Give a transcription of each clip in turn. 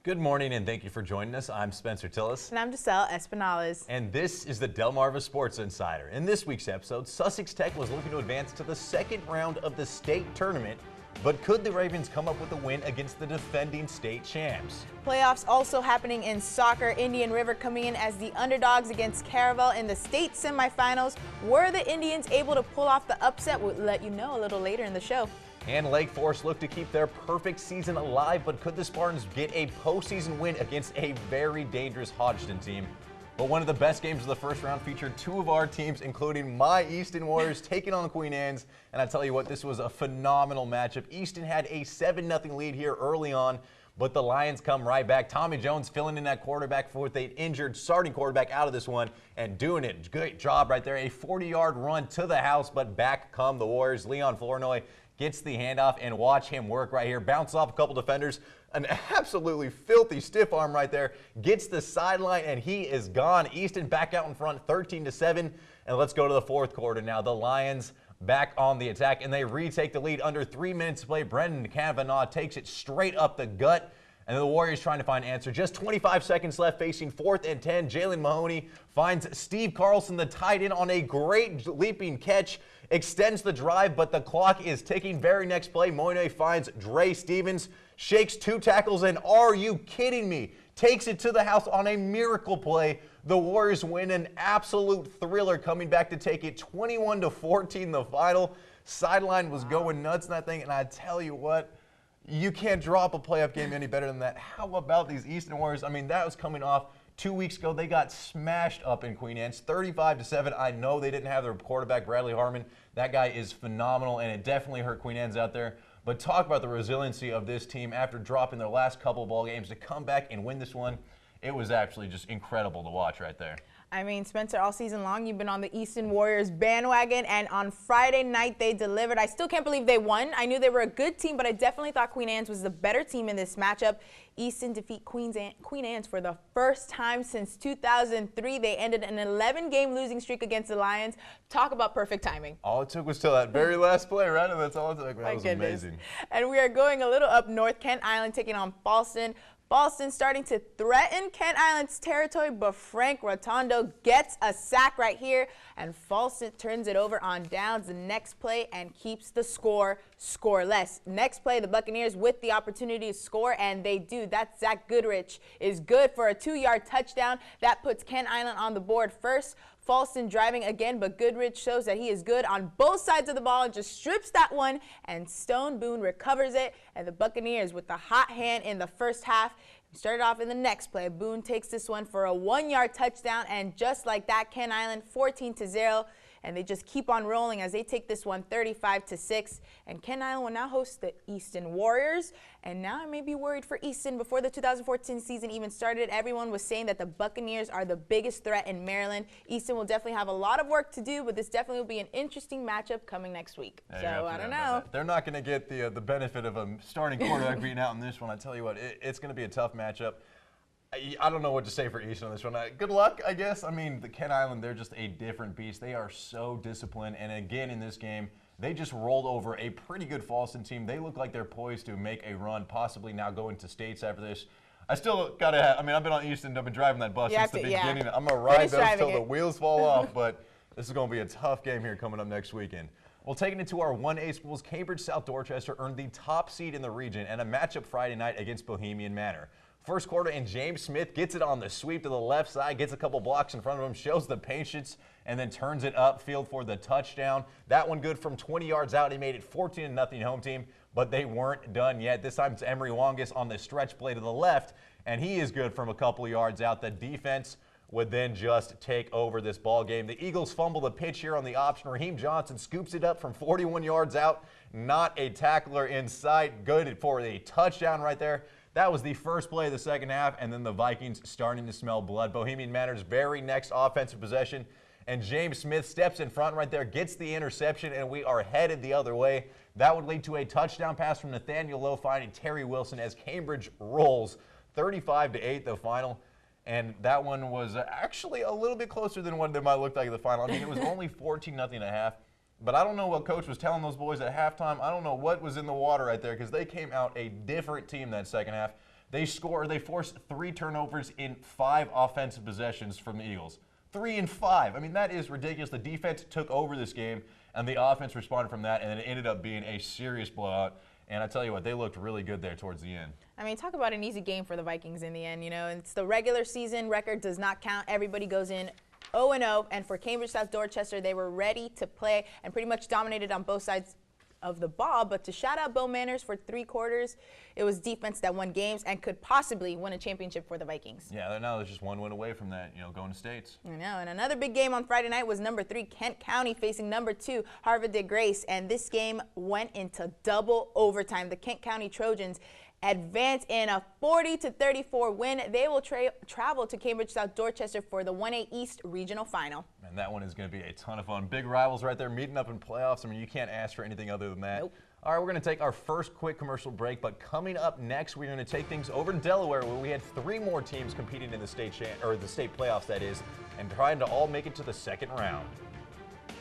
Good morning and thank you for joining us. I'm Spencer Tillis. And I'm Giselle Espinales. And this is the Delmarva Sports Insider. In this week's episode, Sussex Tech was looking to advance to the second round of the state tournament, but could the Ravens come up with a win against the defending state champs? Playoffs also happening in soccer. Indian River coming in as the underdogs against Caravel in the state semifinals. Were the Indians able to pull off the upset? We'll let you know a little later in the show. And Lake Forest looked to keep their perfect season alive, but could the Spartans get a postseason win against a very dangerous Hodgson team? But one of the best games of the first round featured two of our teams, including my Easton Warriors, taking on Queen Anne's. And I tell you what, this was a phenomenal matchup. Easton had a 7-0 lead here early on, but the Lions come right back. Tommy Jones filling in that quarterback for what they'd injured starting quarterback out of this one and doing it. Great job right there. A 40-yard run to the house, but back come the Warriors. Leon Flournoy gets the handoff, and watch him work right here. Bounces off a couple defenders. An absolutely filthy stiff arm right there. Gets the sideline, and he is gone. Easton back out in front, 13-7. And let's go to the fourth quarter now. The Lions back on the attack, and they retake the lead under 3 minutes to play. Brendan Kavanaugh takes it straight up the gut. And the Warriors trying to find an answer. Just 25 seconds left, facing 4th and 10. Jalen Mahoney finds Steve Carlson, the tight end, on a great leaping catch. Extends the drive, but the clock is ticking. Very next play, Moynier finds Dre Stevens, shakes 2 tackles, and are you kidding me? Takes it to the house on a miracle play. The Warriors win an absolute thriller, coming back to take it 21-14 the final. Sideline was going nuts in that thing, and I tell you what, you can't drop a playoff game any better than that. How about these Easton Warriors? I mean, that was coming off 2 weeks ago. They got smashed up in Queen Anne's, 35-7. I know they didn't have their quarterback, Bradley Harmon. That guy is phenomenal, and it definitely hurt Queen Anne's out there. But talk about the resiliency of this team after dropping their last couple of ball games to come back and win this one. It was actually just incredible to watch right there. I mean, Spencer, all season long, you've been on the Easton Warriors bandwagon, and on Friday night, they delivered. I still can't believe they won. I knew they were a good team, but I definitely thought Queen Anne's was the better team in this matchup. Easton defeat Queen Anne's for the first time since 2003. They ended an 11-game losing streak against the Lions. Talk about perfect timing. All it took was till that very last play, right? And that's all it took. That was amazing. And we are going a little up north. Kent Island taking on Falston. Falston starting to threaten Kent Island's territory, but Frank Rotondo gets a sack right here, and Falston turns it over on downs the next play and keeps the score scoreless. Next play, the Buccaneers with the opportunity to score, and they do. That Zach Goodrich is good for a 2-yard touchdown. That puts Kent Island on the board first. Falston driving again, but Goodrich shows that he is good on both sides of the ball and just strips that one, and Stone Boone recovers it, and the Buccaneers with the hot hand in the first half. Started off in the next play. Boone takes this one for a 1-yard touchdown, and just like that, Kent Island 14-0. And they just keep on rolling as they take this one 35-6. And Kent Island will now host the Easton Warriors. And now I may be worried for Easton. Before the 2014 season even started, everyone was saying that the Buccaneers are the biggest threat in Maryland. Easton will definitely have a lot of work to do, but this definitely will be an interesting matchup coming next week. Yeah, so I don't know. They're not going to get the benefit of a starting quarterback being out in this one. I tell you what, it's going to be a tough matchup. I don't know what to say for Easton on this one. Good luck, I guess. I mean, the Kent Island, they're just a different beast. They are so disciplined. And again, in this game, they just rolled over a pretty good Falston team. They look like they're poised to make a run, possibly now go into states after this. I still got to have, I mean, I've been on Easton. I've been driving that bus since the beginning. I'm going to ride those until the wheels fall off. But this is going to be a tough game here coming up next weekend. Well, taking it to our 1A schools, Cambridge South Dorchester earned the top seed in the region and a matchup Friday night against Bohemian Manor. First quarter, and James Smith gets it on the sweep to the left side, gets a couple blocks in front of him, shows the patience, and then turns it upfield for the touchdown. That one good from 20 yards out. He made it 14-0 home team, but they weren't done yet. This time it's Emery Longus on the stretch play to the left, and he is good from a couple yards out. The defense would then just take over this ball game. The Eagles fumble the pitch here on the option. Raheem Johnson scoops it up from 41 yards out. Not a tackler in sight. Good for a touchdown right there. That was the first play of the second half, and then the Vikings starting to smell blood. Bohemian Manor's very next offensive possession, and James Smith steps in front right there, gets the interception, and we are headed the other way. That would lead to a touchdown pass from Nathaniel Lowe finding Terry Wilson as Cambridge rolls 35-8 the final. And that one was actually a little bit closer than what it might look like in the final. I mean, it was only 14-0 at half. But I don't know what Coach was telling those boys at halftime. I don't know what was in the water right there because they came out a different team that second half. They forced 3 turnovers in 5 offensive possessions from the Eagles. 3 and 5. I mean, that is ridiculous. The defense took over this game, and the offense responded from that, and it ended up being a serious blowout. And I tell you what, they looked really good there towards the end. I mean, talk about an easy game for the Vikings in the end. You know, it's the regular season record does not count. Everybody goes in 0-0, and for Cambridge South Dorchester, they were ready to play and pretty much dominated on both sides of the ball. But to shout out Bo Manners for 3 quarters, it was defense that won games and could possibly win a championship for the Vikings. Yeah, now there's just 1 win away from that, going to states. I know, and another big game on Friday night was number 3 Kent County facing number 2 Harvard de Grace, and this game went into double overtime. The Kent County Trojans advance in a 40-34 win. They will travel to Cambridge South Dorchester for the 1A East Regional Final. And that one is going to be a ton of fun. Big rivals right there meeting up in playoffs. I mean, you can't ask for anything other than that. Nope. All right, we're going to take our first quick commercial break, but coming up next, we're going to take things over to Delaware, where we had 3 more teams competing in the state playoffs, that is, and trying to all make it to the second round.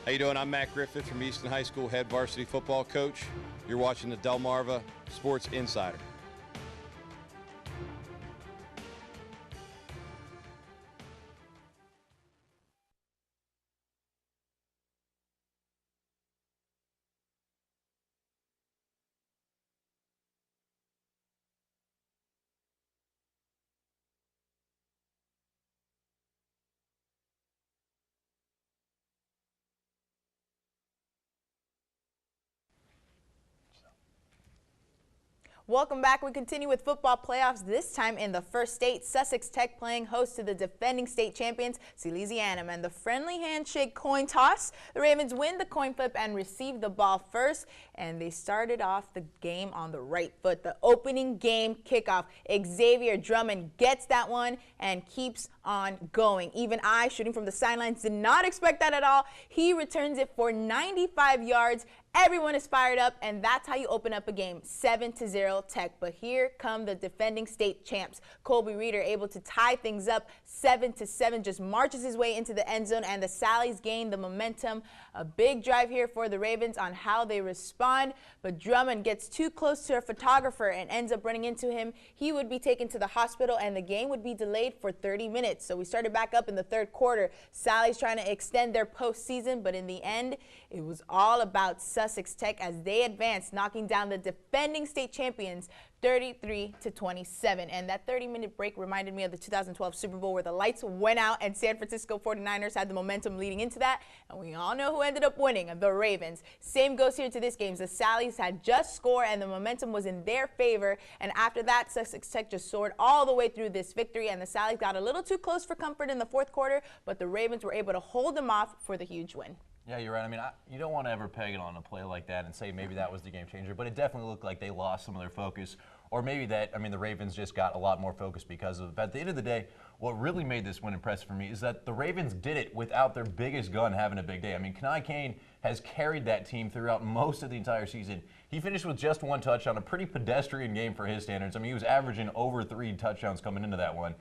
How you doing? I'm Matt Griffith from Easton High School, head varsity football coach. You're watching the Delmarva Sports Insider. Welcome back. We continue with football playoffs, this time in the first state. Sussex Tech playing host to the defending state champions, Silesianum. And the friendly handshake coin toss, the Ravens win the coin flip and receive the ball first. And they started off the game on the right foot. The opening game kickoff, Xavier Drummond gets that one and keeps on going. Even I, shooting from the sidelines, did not expect that at all. He returns it for 95 yards. Everyone is fired up, and that's how you open up a game, 7-0 Tech. But here come the defending state champs. Colby Reeder able to tie things up 7-7, just marches his way into the end zone, and the Sallies gain the momentum. A big drive here for the Ravens on how they respond, but Drummond gets too close to a photographer and ends up running into him. He would be taken to the hospital, and the game would be delayed for 30 minutes. So we started back up in the third quarter. Sallies trying to extend their postseason, but in the end, it was all about Sussex Tech as they advanced, knocking down the defending state champions 33-27. And that 30-minute break reminded me of the 2012 Super Bowl, where the lights went out and San Francisco 49ers had the momentum leading into that. And we all know who ended up winning, the Ravens. Same goes here to this game. The Sallies had just scored and the momentum was in their favor. And after that, Sussex Tech just soared all the way through this victory. And the Sallies got a little too close for comfort in the fourth quarter, but the Ravens were able to hold them off for the huge win. Yeah, you're right. I mean, you don't want to ever peg it on a play like that and say maybe that was the game changer, but it definitely looked like they lost some of their focus. Or maybe that, I mean, the Ravens just got a lot more focus because of it. But at the end of the day, what really made this win impressive for me is that the Ravens did it without their biggest gun having a big day. I mean, Kenai Kane has carried that team throughout most of the entire season. He finished with just 1 touchdown, a pretty pedestrian game for his standards. I mean, he was averaging over 3 touchdowns coming into that one.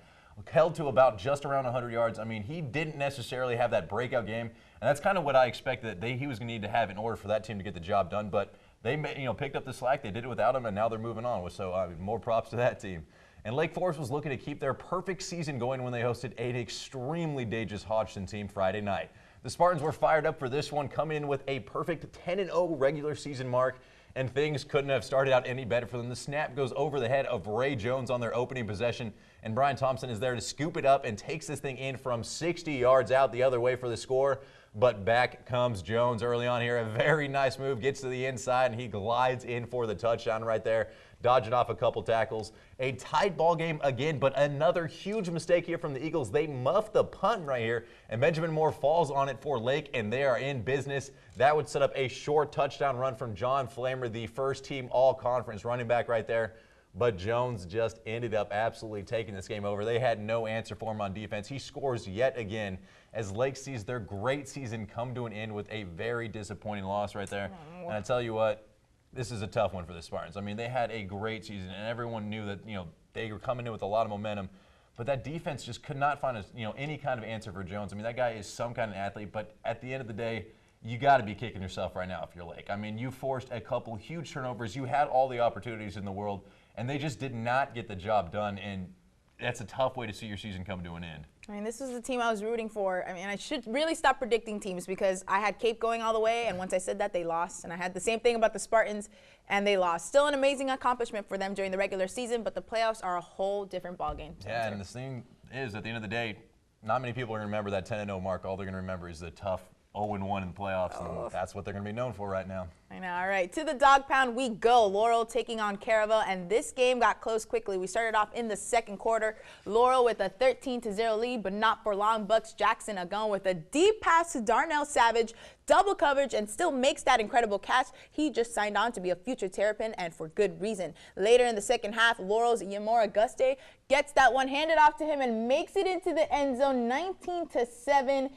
Held to about just around 100 yards. I mean, he didn't necessarily have that breakout game, and that's kind of what I expected that he was going to need to have in order for that team to get the job done. But they picked up the slack. They did it without him, and now they're moving on. So more props to that team. And Lake Forest was looking to keep their perfect season going when they hosted an extremely dangerous Hodgson team Friday night. The Spartans were fired up for this one, coming in with a perfect 10-0 regular season mark, and things couldn't have started out any better for them. The snap goes over the head of Ray Jones on their opening possession, and Brian Thompson is there to scoop it up and takes this thing in from 60 yards out the other way for the score. But back comes Jones early on here. A very nice move, gets to the inside, and he glides in for the touchdown right there, dodging off a couple tackles. A tight ball game again, but another huge mistake here from the Eagles. They muff the punt right here, and Benjamin Moore falls on it for Lake, and they are in business. That would set up a short touchdown run from John Flamer, the first team all-conference running back right there. But Jones just ended up absolutely taking this game over. They had no answer for him on defense. He scores yet again as Lake sees their great season come to an end with a very disappointing loss right there. And I tell you what, this is a tough one for the Spartans. I mean, they had a great season, and everyone knew that they were coming in with a lot of momentum. But that defense just could not find any kind of answer for Jones. I mean, that guy is some kind of athlete, but at the end of the day, you got to be kicking yourself right now if you're Lake. I mean, you forced a couple huge turnovers. You had all the opportunities in the world, and they just did not get the job done, and that's a tough way to see your season come to an end. I mean, this was the team I was rooting for. I mean, I should really stop predicting teams because I had Cape going all the way, and once I said that, they lost. And I had the same thing about the Spartans, and they lost. Still an amazing accomplishment for them during the regular season, but the playoffs are a whole different ballgame. Yeah, and the thing is, at the end of the day, not many people are going to remember that 10-0 mark. All they're going to remember is the tough 0-1 in the playoffs, and that's what they're going to be known for right now. I know. All right, to the Dog Pound we go. Laurel taking on Caravel, and this game got close quickly. We started off in the second quarter. Laurel with a 13-0 lead, but not for long. Bucks Jackson Agon with a deep pass to Darnell Savage, double coverage, and still makes that incredible catch. He just signed on to be a future Terrapin, and for good reason. Later in the second half, Laurel's Yamora Guste gets that one handed off to him and makes it into the end zone, 19-7.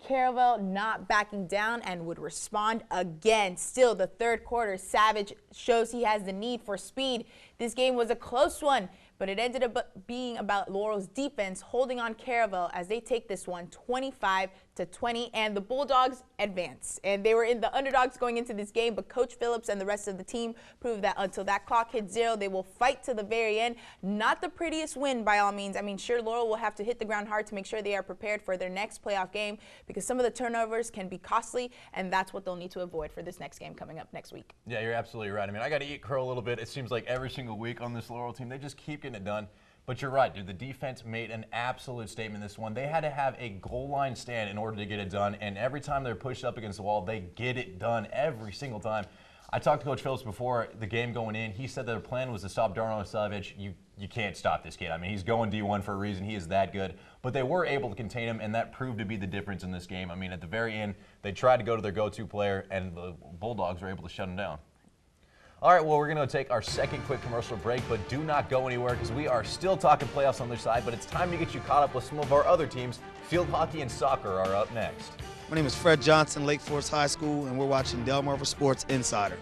Caravel not backing down and would respond again. Still, the third quarter, Savage shows he has the need for speed. This game was a close one, but it ended up being about Laurel's defense holding on Caravel as they take this one 25-20, and the Bulldogs advance. And they were in the underdogs going into this game, but Coach Phillips and the rest of the team proved that until that clock hits 0, they will fight to the very end. Not the prettiest win by all means. I mean, sure, Laurel will have to hit the ground hard to make sure they are prepared for their next playoff game because some of the turnovers can be costly, and that's what they'll need to avoid for this next game coming up next week. Yeah, you're absolutely right. I mean, I got to eat crow a little bit. It seems like every single week on this Laurel team, they just keep getting it done. But you're right, dude. The defense made an absolute statement this one. They had to have a goal line stand in order to get it done, and every time they're pushed up against the wall, they get it done every single time. I talked to Coach Phillips before the game going in. He said their plan was to stop Darnell Savage. You can't stop this kid. I mean, he's going D1 for a reason. He is that good. But they were able to contain him, and that proved to be the difference in this game. I mean, at the very end, they tried to go to their go-to player, and the Bulldogs were able to shut him down. All right, well, we're going to take our second quick commercial break, but do not go anywhere because we are still talking playoffs on the other side, but it's time to get you caught up with some of our other teams. Field hockey and soccer are up next. My name is Fred Johnson, Lake Forest High School, and we're watching Delmarva Sports Insider.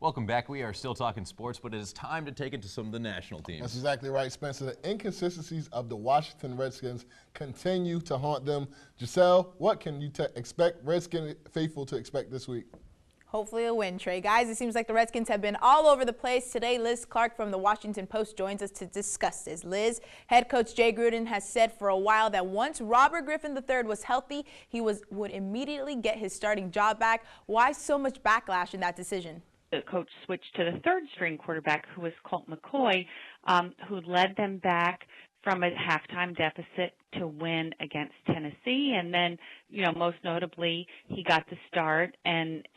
Welcome back. We are still talking sports, but it is time to take it to some of the national teams. That's exactly right, Spencer. The inconsistencies of the Washington Redskins continue to haunt them. Giselle, what can you expect Redskin faithful to expect this week? Hopefully a win, Trey. Guys, it seems like the Redskins have been all over the place. Today, Liz Clark from the Washington Post joins us to discuss this. Liz, head coach Jay Gruden has said for a while that once Robert Griffin III was healthy, he would immediately get his starting job back. Why so much backlash in that decision? The coach switched to the third-string quarterback, who was Colt McCoy, who led them back from a halftime deficit to win against Tennessee. And then, you know, most notably, he got the start and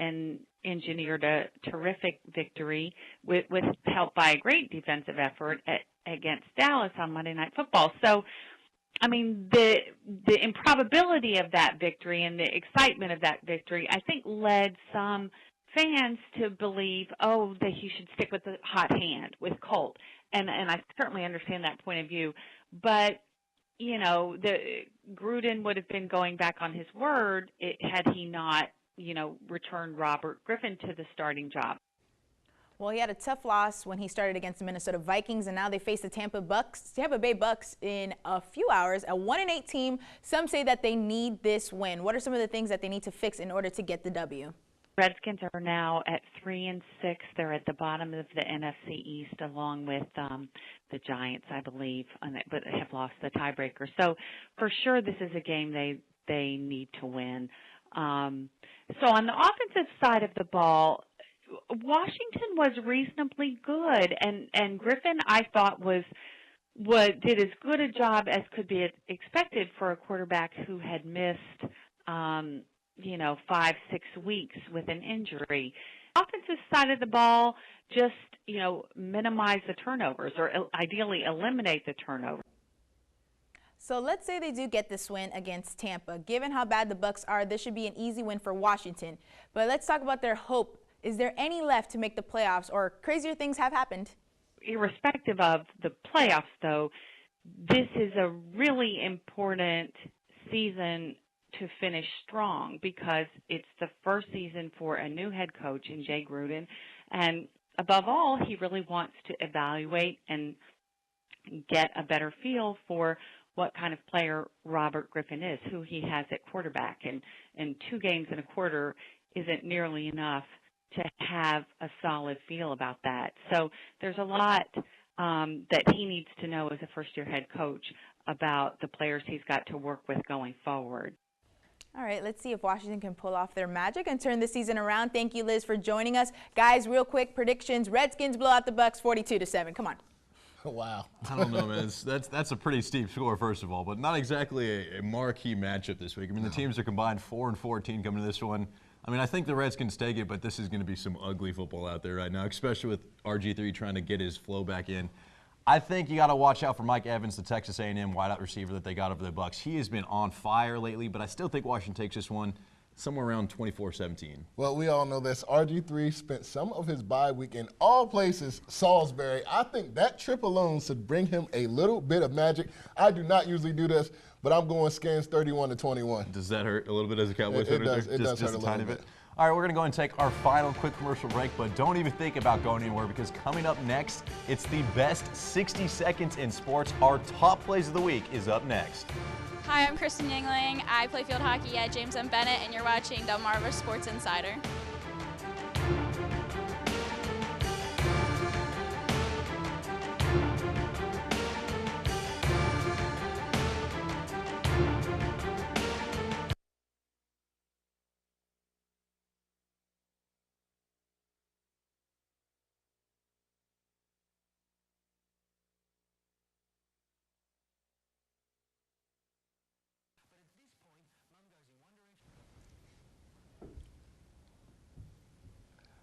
engineered a terrific victory with help by a great defensive effort against Dallas on Monday Night Football. So, I mean, the improbability of that victory and the excitement of that victory, I think, led some fans to believe, that he should stick with the hot hand with Colt. And I certainly understand that point of view. But, you know, Gruden would have been going back on his word had he not, you know, returned Robert Griffin to the starting job. Well, he had a tough loss when he started against the Minnesota Vikings, and now they face the Tampa Bay Bucks in a few hours, a 1-8 team. Some say that they need this win. What are some of the things that they need to fix in order to get the W? Redskins are now at 3-6. They're at the bottom of the NFC East, along with the Giants, I believe, but have lost the tiebreaker. So for sure, this is a game they need to win. So on the offensive side of the ball, Washington was reasonably good, and Griffin, I thought, did as good a job as could be expected for a quarterback who had missed 5-6 weeks with an injury. Offensive side of the ball, just, minimize the turnovers or ideally eliminate the turnovers. So let's say they do get this win against Tampa. Given how bad the Bucs are, this should be an easy win for Washington. But let's talk about their hope. Is there any left to make the playoffs, or crazier things have happened? Irrespective of the playoffs, though, this is a really important season to finish strong because it's the first season for a new head coach in Jay Gruden. And above all, he really wants to evaluate and get a better feel for what kind of player Robert Griffin is, who he has at quarterback. And 2 games and a quarter isn't nearly enough to have a solid feel about that. So there's a lot that he needs to know as a first-year head coach about the players he's got to work with going forward. All right, let's see if Washington can pull off their magic and turn the season around. Thank you, Liz, for joining us. Guys, real quick predictions. Redskins blow out the Bucs 42-7. Come on. Wow. I don't know, man. That's a pretty steep score, first of all, but not exactly a marquee matchup this week. I mean, the teams are combined 4-14 coming to this one. I mean, I think the Redskins take it, but this is going to be some ugly football out there right now, especially with RG3 trying to get his flow back in. I think you got to watch out for Mike Evans, the Texas A&M wideout receiver that they got over the Bucs. He has been on fire lately, but I still think Washington takes this one somewhere around 24-17. Well, we all know this. RG3 spent some of his bye week in all places, Salisbury. I think that trip alone should bring him a little bit of magic. I do not usually do this, but I'm going Skins 31-21. Does that hurt a little bit as a Cowboys fan? It does hurt a tiny little bit. All right, we're going to go and take our final quick commercial break, but don't even think about going anywhere because coming up next, it's the best 60 seconds in sports. Our top plays of the week is up next. Hi, I'm Kristen Yingling. I play field hockey at James M. Bennett, and you're watching Delmarva Sports Insider.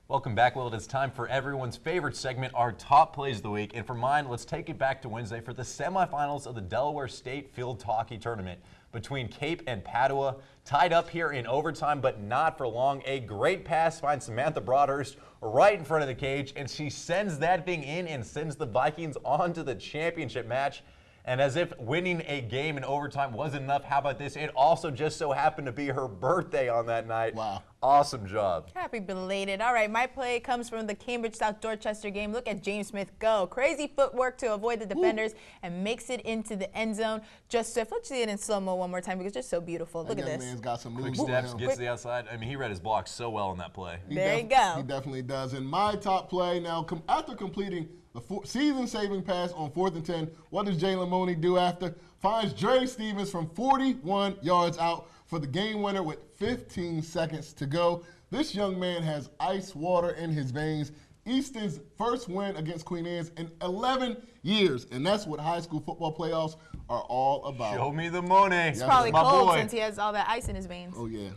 Welcome back. Well, it is time for everyone's favorite segment, our top plays of the week. And for mine, let's take it back to Wednesday for the semifinals of the Delaware State Field Hockey Tournament between Cape and Padua. Tied up here in overtime, but not for long. A great pass finds Samantha Broadhurst right in front of the cage, and she sends that thing in and sends the Vikings on to the championship match. And as if winning a game in overtime wasn't enough, how about this? It also just so happened to be her birthday on that night. Wow. Awesome job. Happy belated. All right, my play comes from the Cambridge South Dorchester game. Look at James Smith go. Crazy footwork to avoid the defenders and makes it into the end zone. Just Swift. Let's see it in slow-mo one more time because it's just so beautiful. Look at this. Man's got some moves. Quick steps, gets to the outside. I mean, he read his block so well in that play. There you go. He definitely does. And my top play now, after completing the season-saving pass on 4th and 10, what does Jalen Money do after? Finds Dre Stevens from 41 yards out for the game winner with 15 seconds to go. This young man has ice water in his veins. Easton's first win against Queen Anne's in 11 years, and that's what high school football playoffs are all about. Show me the money. It's probably cold since he has all that ice in his veins. Oh, yeah.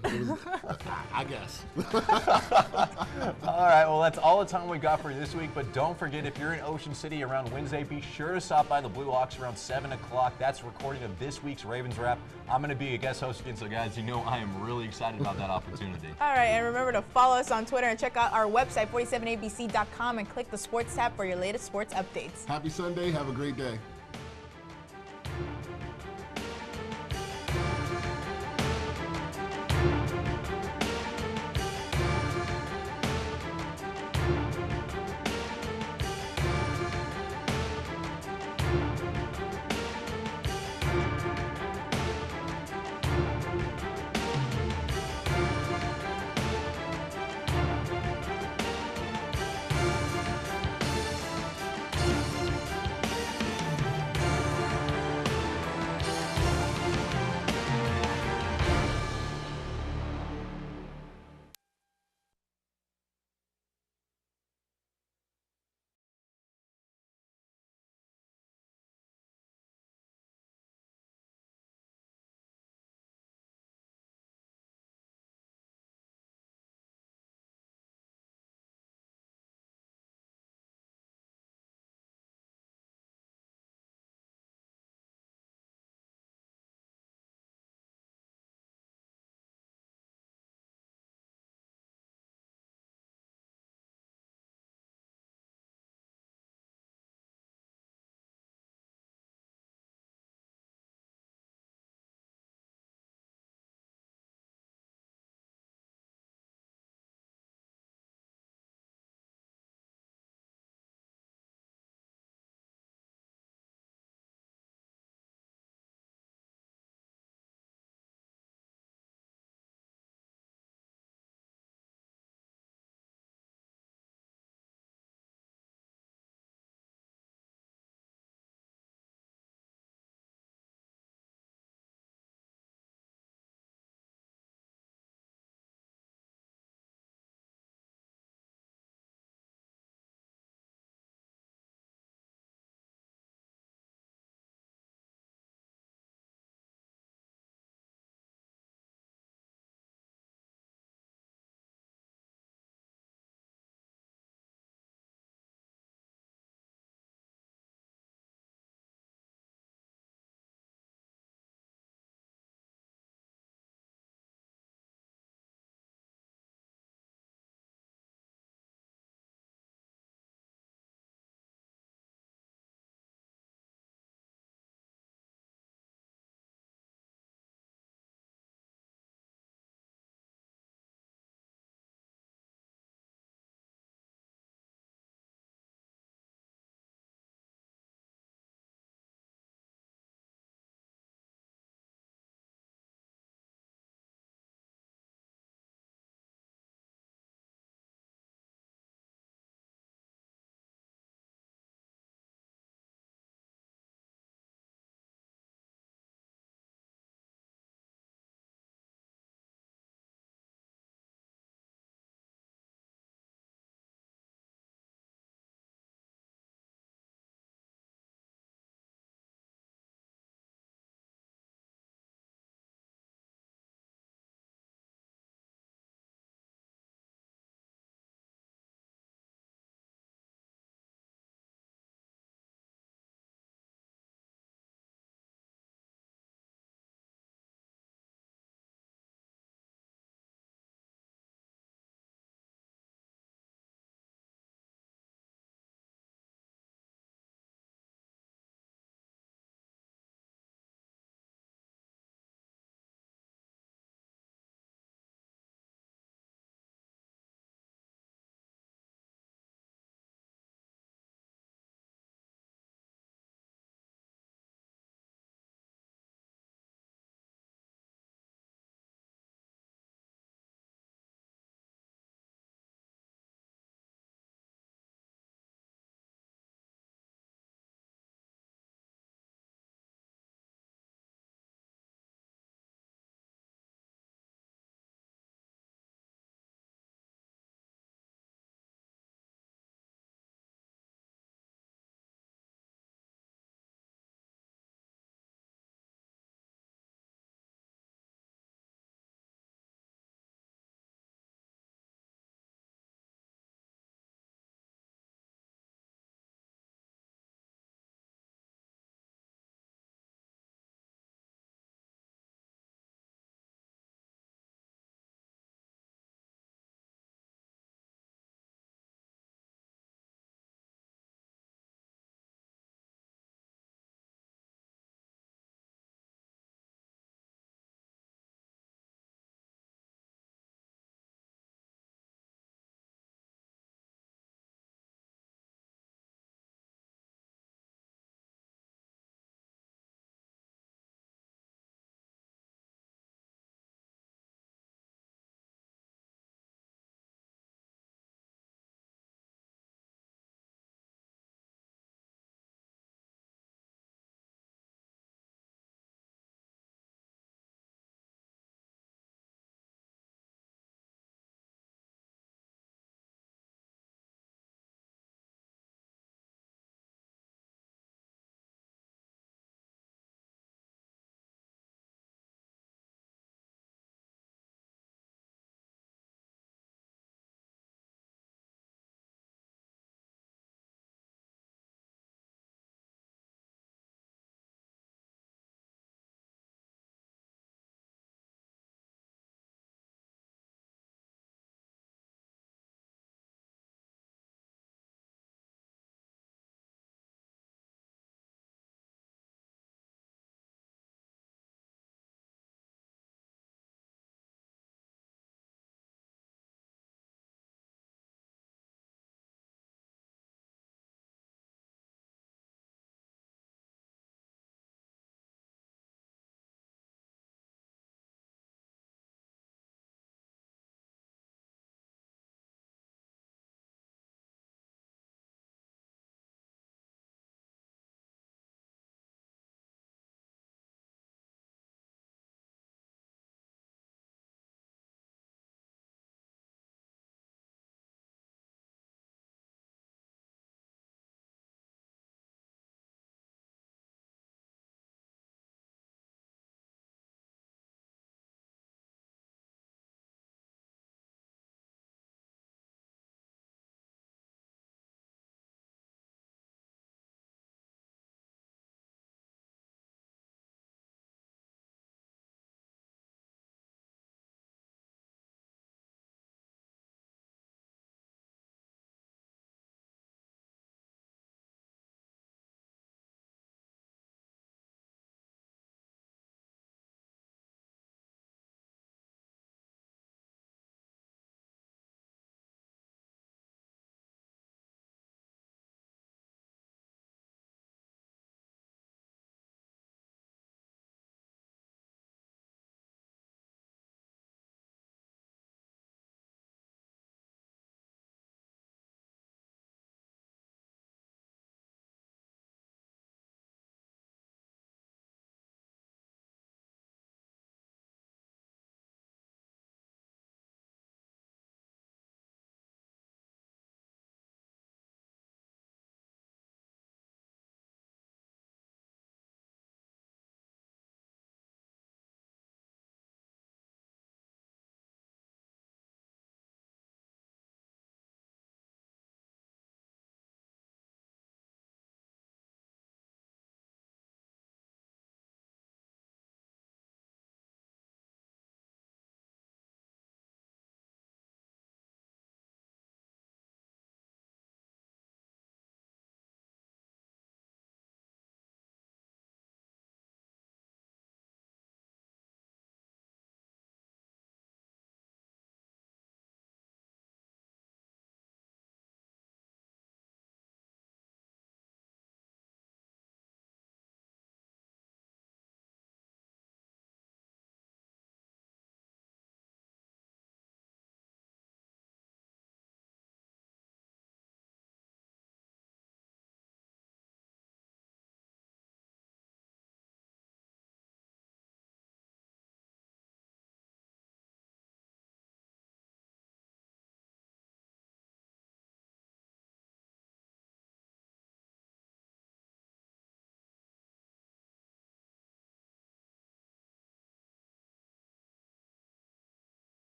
I guess. All right, well, that's all the time we got for you this week, but don't forget, if you're in Ocean City around Wednesday, be sure to stop by the Blue Hawks around 7 o'clock. That's a recording of this week's Ravens Wrap. I'm going to be a guest host again, so guys, you know I am really excited about that opportunity. All right, and remember to follow us on Twitter and check out our website, 47abc.com, and click the sports tab for your latest sports updates. Happy Sunday. Have a great day.